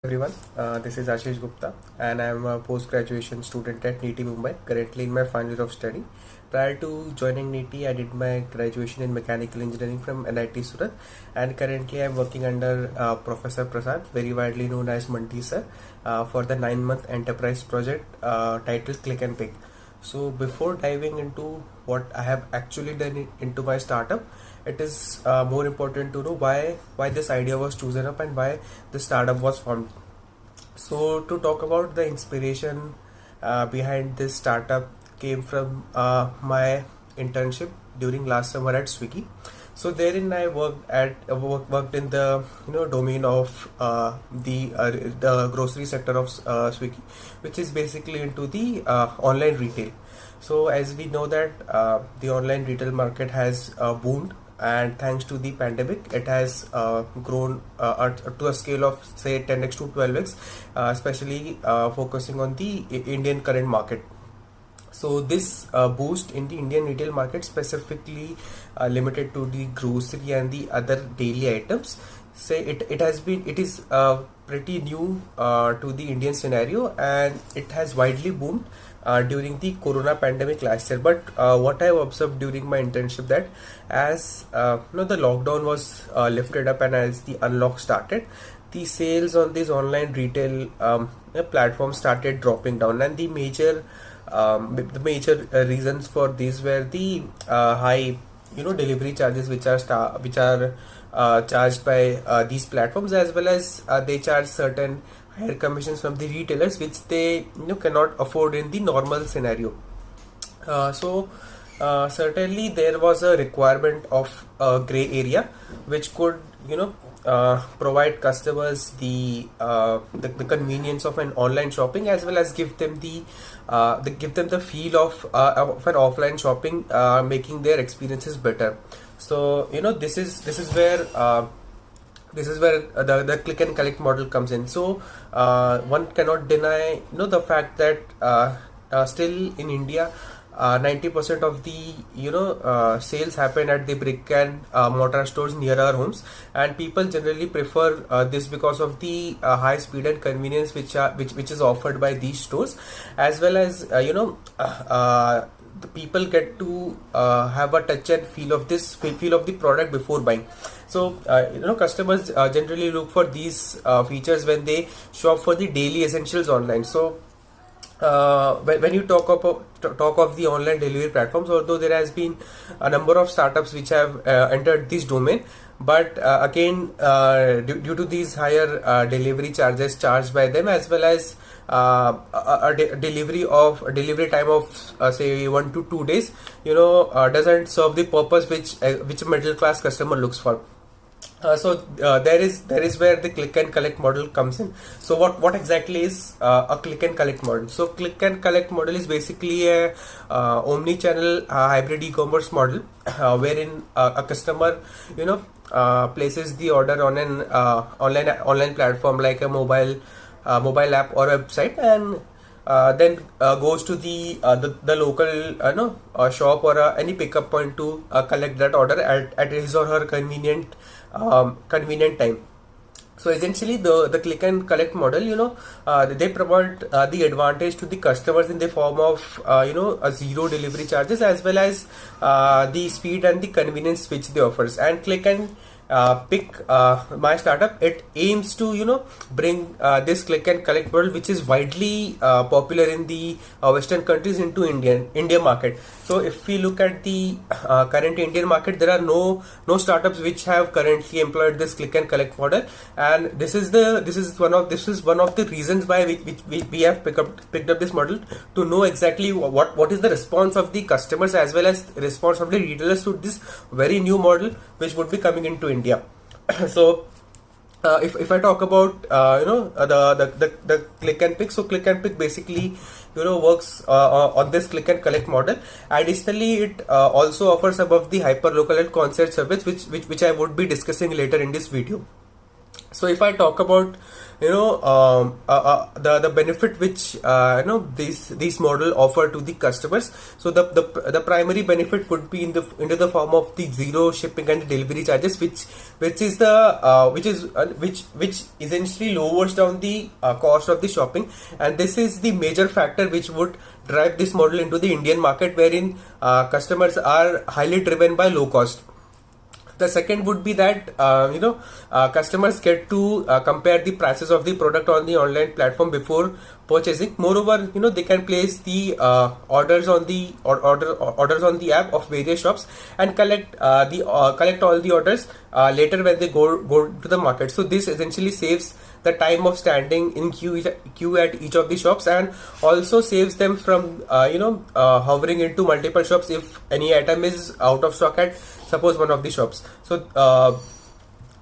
Everyone, this is Ashish Gupta and I am a post-graduation student at NITI Mumbai, currently in my final year of study. Prior to joining NITI, I did my graduation in mechanical engineering from NIT Surat, and currently I am working under Professor Prasad, very widely known as Manti sir, for the 9-month enterprise project titled Click and Pick. So before diving into what I have actually done into my startup, it is more important to know why this idea was chosen up and why the startup was formed. So to talk about the inspiration behind this startup came from my internship during last summer at Swiggy. So therein I worked in the domain of the grocery sector of Swiggy, which is basically into the online retail. So as we know that the online retail market has boomed, and thanks to the pandemic it has grown to a scale of say 10x to 12x, especially focusing on the Indian current market. So this boost in the Indian retail market, specifically limited to the grocery and the other daily items, say it is pretty new to the Indian scenario, and it has widely boomed during the corona pandemic last year. But what I have observed during my internship, that as the lockdown was lifted up and as the unlock started, the sales on these online retail platforms started dropping down, and the major reasons for this were the high delivery charges which are charged by these platforms, as well as they charge certain higher commissions from the retailers, which they cannot afford in the normal scenario. So certainly there was a requirement of a gray area which could provide customers the convenience of an online shopping, as well as give them the feel of an offline shopping, making their experiences better. So this is where the click and collect model comes in. So one cannot deny the fact that still in India 90% of the sales happen at the brick and mortar stores near our homes, and people generally prefer this because of the high speed and convenience which is offered by these stores, as well as the people get to have a touch and feel of the product before buying. So customers generally look for these features when they shop for the daily essentials online. So when you talk of the online delivery platforms, although there has been a number of startups which have entered this domain, but again due to these higher delivery charges charged by them, as well as delivery time of say 1 to 2 days, doesn't serve the purpose which a middle class customer looks for. So there is where the click and collect model comes in. So what exactly is a click and collect model? So click and collect model is basically a omni-channel hybrid e-commerce model, wherein a customer places the order on an online platform like a mobile app or website, and then goes to the local shop or any pickup point to collect that order at his or her convenient time. So essentially the click and collect model, they provide the advantage to the customers in the form of a zero delivery charges, as well as the speed and the convenience which they offers. And click and pick my startup, it aims to bring this click and collect model, which is widely popular in the western countries, into India market. So if we look at the current Indian market, there are no startups which have currently employed this click and collect model, and this is one of the reasons why we have picked up this model, to know exactly what is the response of the customers as well as response of the retailers to this very new model which would be coming into India. So if I talk about the click and pick, so click and pick basically works on this click and collect model. Additionally, it also offers above the hyper local and concierge service, which I would be discussing later in this video. So if I talk about the benefit which these model offer to the customers, so the primary benefit would be into the form of the zero shipping and delivery charges, which is the which essentially lowers down the cost of the shopping, and this is the major factor which would drive this model into the Indian market, wherein customers are highly driven by low cost. The second would be that customers get to compare the prices of the product on the online platform before purchasing. Moreover, they can place the orders on the orders on the app of various shops and collect all the orders later when they go to the market. So this essentially saves the time of standing in queue at each of the shops, and also saves them from hovering into multiple shops if any item is out of stock at suppose one of the shops. So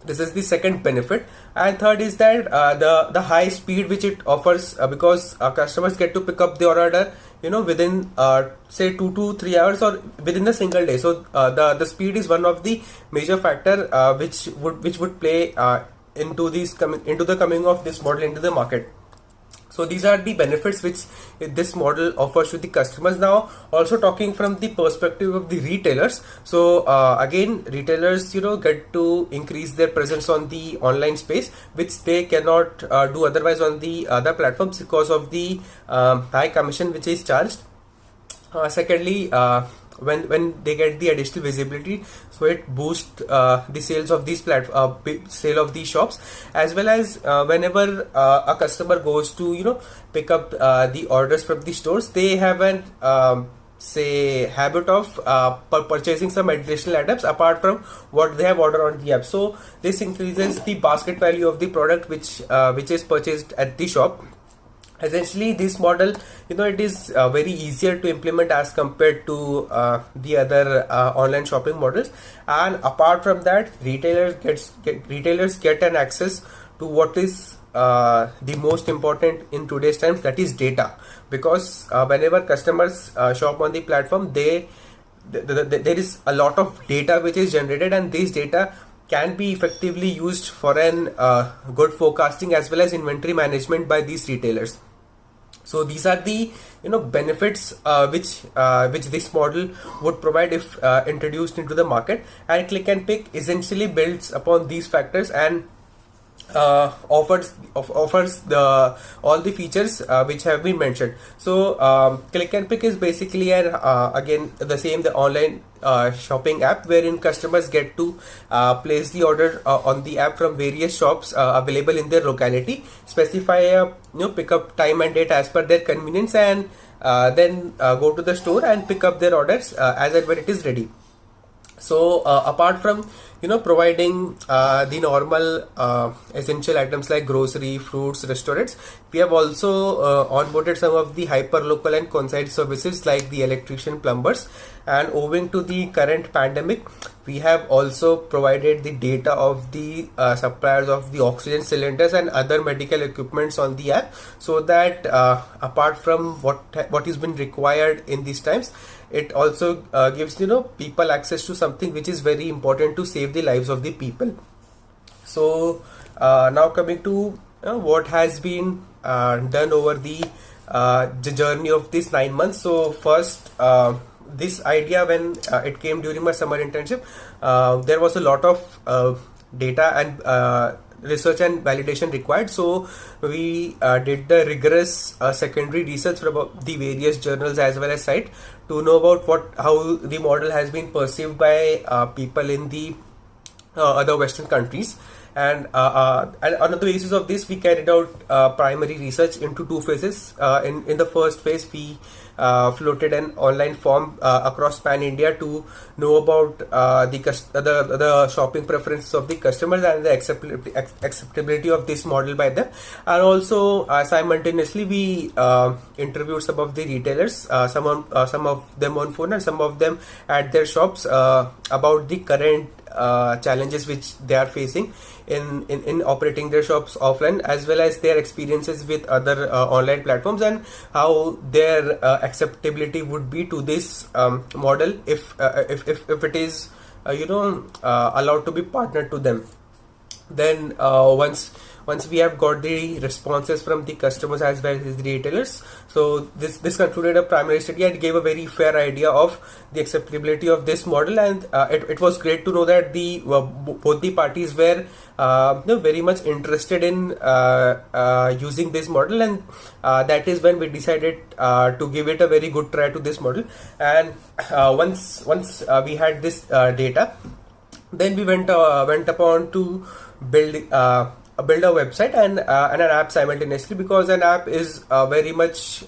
this is the second benefit. And third is that the high speed which it offers, because customers get to pick up their order within say 2 to 3 hours or within a single day. So the speed is one of the major factor which would play into the coming of this model into the market. So these are the benefits which this model offers to the customers. Now, also talking from the perspective of the retailers. So again, retailers get to increase their presence on the online space, which they cannot do otherwise on the other platforms because of the high commission which is charged. Secondly, when they get the additional visibility, so it boosts the sales of these sale of these shops, as well as whenever a customer goes to pick up the orders from the stores, they have an say habit of purchasing some additional items apart from what they have ordered on the app. So this increases the basket value of the product which is purchased at the shop. Essentially, this model, it is very easier to implement as compared to the other online shopping models. And apart from that, retailers get an access to what is the most important in today's times, that is data. Because whenever customers shop on the platform, there is a lot of data which is generated, and this data can be effectively used for an good forecasting as well as inventory management by these retailers. So these are the benefits which this model would provide if introduced into the market. And Click and Pick essentially builds upon these factors and offers all the features which have been mentioned. So Click and Pick is basically again the online shopping app, wherein customers get to place the order on the app from various shops available in their locality, specify a pickup time and date as per their convenience, and then go to the store and pick up their orders as and when it is ready. So apart from providing the normal essential items like grocery, fruits, restaurants, we have also onboarded some of the hyper local and concierge services like the electrician, plumbers. And owing to the current pandemic, we have also provided the data of the suppliers of the oxygen cylinders and other medical equipments on the app, so that apart from what is been required in these times, it also gives people access to something which is very important to save the lives of the people. So now coming to what has been done over the journey of these 9 months. So first, this idea, when it came during my summer internship, there was a lot of data and research and validation required. So we did the rigorous secondary research from the various journals as well as site to know about how the model has been perceived by people in the other Western countries. And on the basis of this, we carried out primary research into 2 phases. In the first phase, we floated an online form across pan India to know about the shopping preferences of the customers and the acceptability of this model by them. And also simultaneously, we interviewed some of the retailers, some of them on phone and some of them at their shops, about the current challenges which they are facing in operating their shops offline, as well as their experiences with other online platforms, and how their acceptability would be to this model if it is allowed to be partnered to them. Then once we have got the responses from the customers as well as the retailers, so this concluded a primary study and gave a very fair idea of the acceptability of this model. And it was great to know that the both the parties were very much interested in using this model. And that is when we decided to give it a very good try to this model. And once we had this data, then we went upon to build a website and an app simultaneously, because an app is very much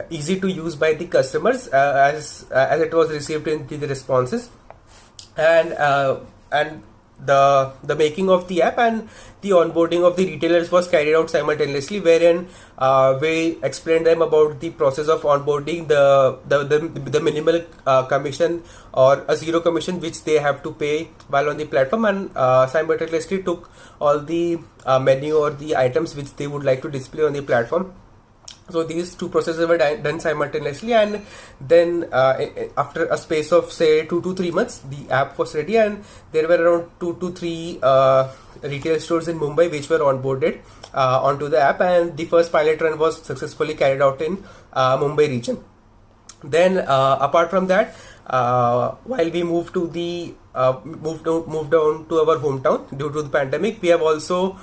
easy to use by the customers, as it was received in the responses. And the making of the app and the onboarding of the retailers was carried out simultaneously, wherein we explained them about the process of onboarding, the minimal commission or a zero commission which they have to pay while on the platform, and simultaneously took all the menu or the items which they would like to display on the platform. So these two processes were done simultaneously, and then after a space of say 2 to 3 months, the app was ready, and there were around 2 to 3 retail stores in Mumbai which were onboarded onto the app, and the first pilot run was successfully carried out in Mumbai region. Then apart from that, while we moved to the moved on to our hometown due to the pandemic, we have also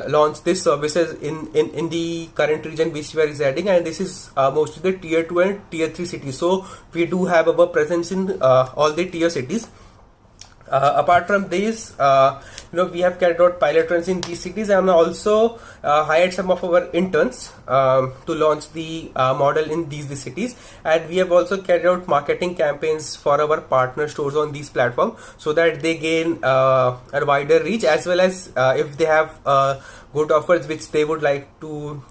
launched these services in the current region which we are residing, and this is mostly the tier 2 and tier 3 cities. So we do have our presence in all the tier cities. Apart from these, we have carried out pilot runs in these cities, and also hired some of our interns to launch the model in these cities. And we have also carried out marketing campaigns for our partner stores on these platforms, so that they gain a wider reach, as well as if they have good offers which they would like to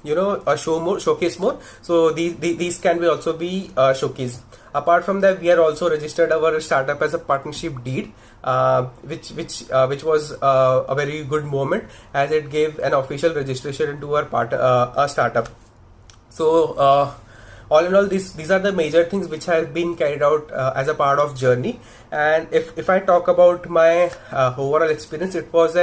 showcase more, so these can be also be showcased. Apart from that, we are also registered our startup as a partnership deed, which was a very good moment, as it gave an official registration to our startup. So all in all, these are the major things which have been carried out as a part of journey. And if I talk about my overall experience, it was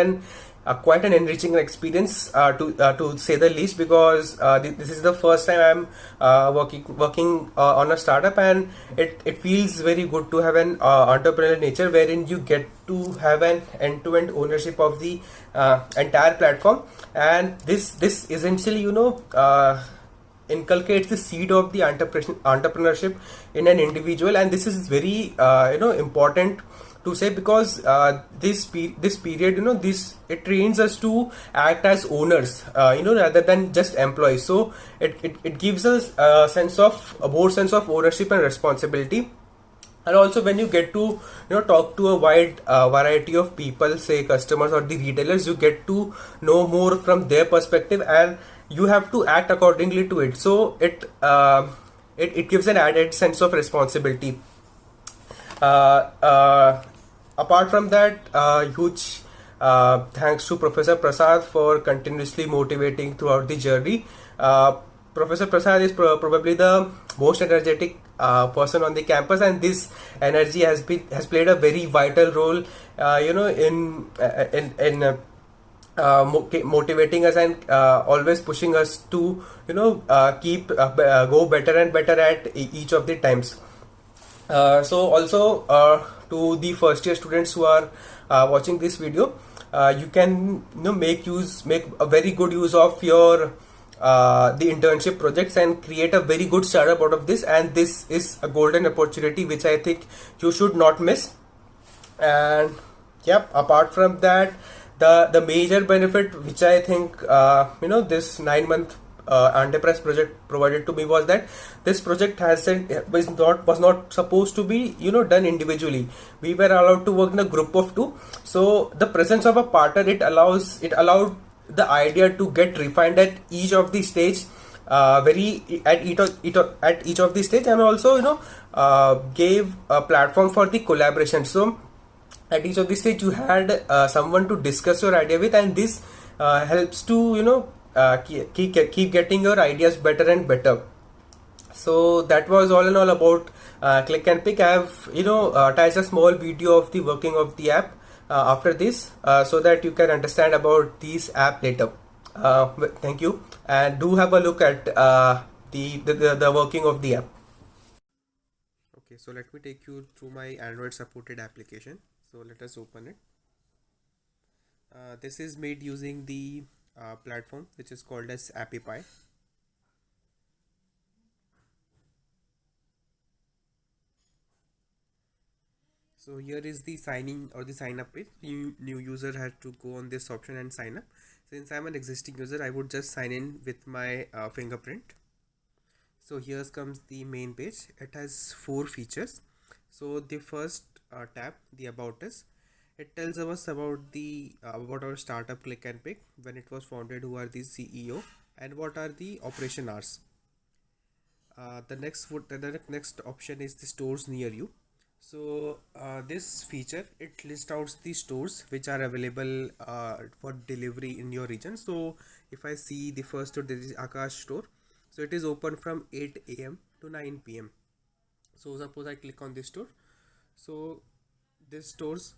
quite an enriching experience to say the least, because this is the first time I'm working on a startup, and it feels very good to have an entrepreneurial nature, wherein you get to have an end-to-end ownership of the entire platform. And this essentially inculcates the seed of the entrepreneurship in an individual. And this is very important to say, because this period, it trains us to act as owners, rather than just employees. So it gives us a more sense of ownership and responsibility. And also, when you get to talk to a wide variety of people, say customers or the retailers, you get to know more from their perspective, and you have to act accordingly to it. So it gives an added sense of responsibility. Apart from that, huge thanks to Professor Prasad for continuously motivating throughout the journey. Professor Prasad is probably the most energetic person on the campus, and this energy has played a very vital role, in motivating us, and always pushing us to keep go better and better at each of the times. So also to the first year students who are watching this video, you can make a very good use of your the internship projects and create a very good startup out of this. And this is a golden opportunity which I think you should not miss. And yep, apart from that, the major benefit which I think this 9-month enterprise project provided to me was that this project was not supposed to be done individually. We were allowed to work in a group of 2. So the presence of a partner, it allowed the idea to get refined at each of the stage, at each of the stage, and also gave a platform for the collaboration. So at each of the stage you had someone to discuss your idea with, and this helps to keep getting your ideas better and better. So that was all in all about Click and Pick. I have attached a small video of the working of the app after this, so that you can understand about these app later. Thank you, and do have a look at the working of the app. Okay, so let me take you through my Android supported application. So let us open it. This is made using the platform which is called as Appify. So here is the signing or the sign up page. New user has to go on this option and sign up. Since I'm an existing user, I would just sign in with my fingerprint. So here comes the main page. It has 4 features. So the first tab, the About Us, it tells us about the about our startup Click and Pick, when it was founded, who are the CEO, and what are the operation hours. The next option is the stores near you. So this feature, it lists out the stores which are available for delivery in your region. So if I see the first store, this is Akash store. So it is open from 8 a.m. to 9 p.m. So suppose I click on this store. So this stores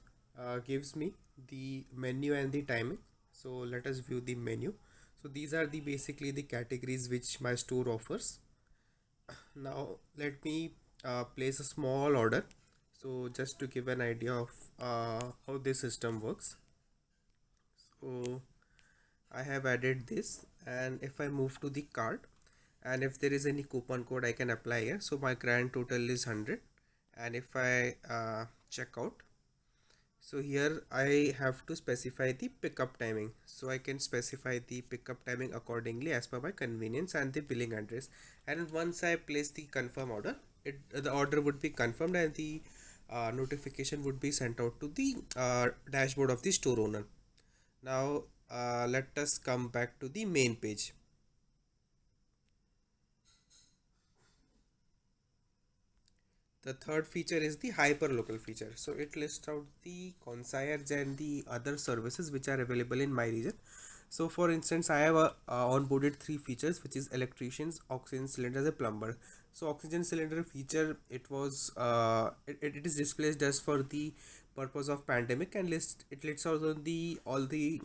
gives me the menu and the timing. So let us view the menu. So these are the basically the categories which my store offers. Now let me place a small order. So just to give an idea of how this system works. So I have added this, and if I move to the cart, and if there is any coupon code, I can apply here. So my grand total is 100, and if I check out, so here I have to specify the pickup timing. So I can specify the pickup timing accordingly as per my convenience and the billing address. And once I place the confirm order, the order would be confirmed, and the notification would be sent out to the dashboard of the store owner. Now let us come back to the main page. The third feature is the hyperlocal feature. So it lists out the concierge and the other services which are available in my region. So for instance, I have onboarded 3 features, which is electricians, oxygen cylinder, and a plumber. So oxygen cylinder feature, it was it is displayed just for the purpose of pandemic, and it lists out on the all the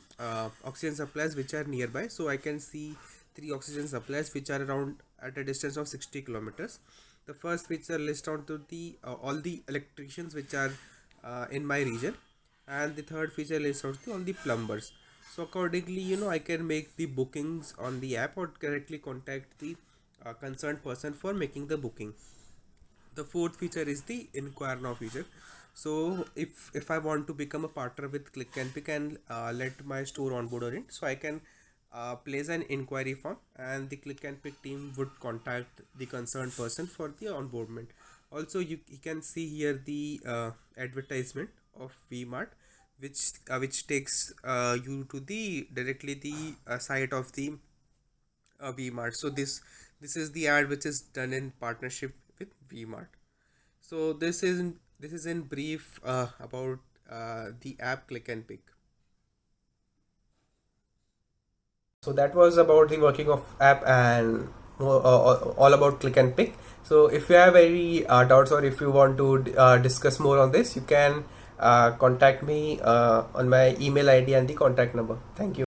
oxygen supplies which are nearby. So I can see 3 oxygen supplies which are around at a distance of 60 kilometers. The first feature lists out to the all the electricians which are in my region, and the third feature lists out all the plumbers. So accordingly, I can make the bookings on the app or directly contact the concerned person for making the booking. The fourth feature is the inquire now feature. So if I want to become a partner with Click and Pick and let my store onboarder in, so I can place an inquiry form, and the Click and Pick team would contact the concerned person for the onboardment. Also, you can see here the advertisement of VMart, which takes you to the directly the site of the VMart. So this is the ad which is done in partnership with VMart. So this is in brief about the app Click and Pick. So that was about the working of app and all about Click and Pick. So if you have any doubts, or if you want to discuss more on this, you can contact me on my email ID and the contact number. Thank you.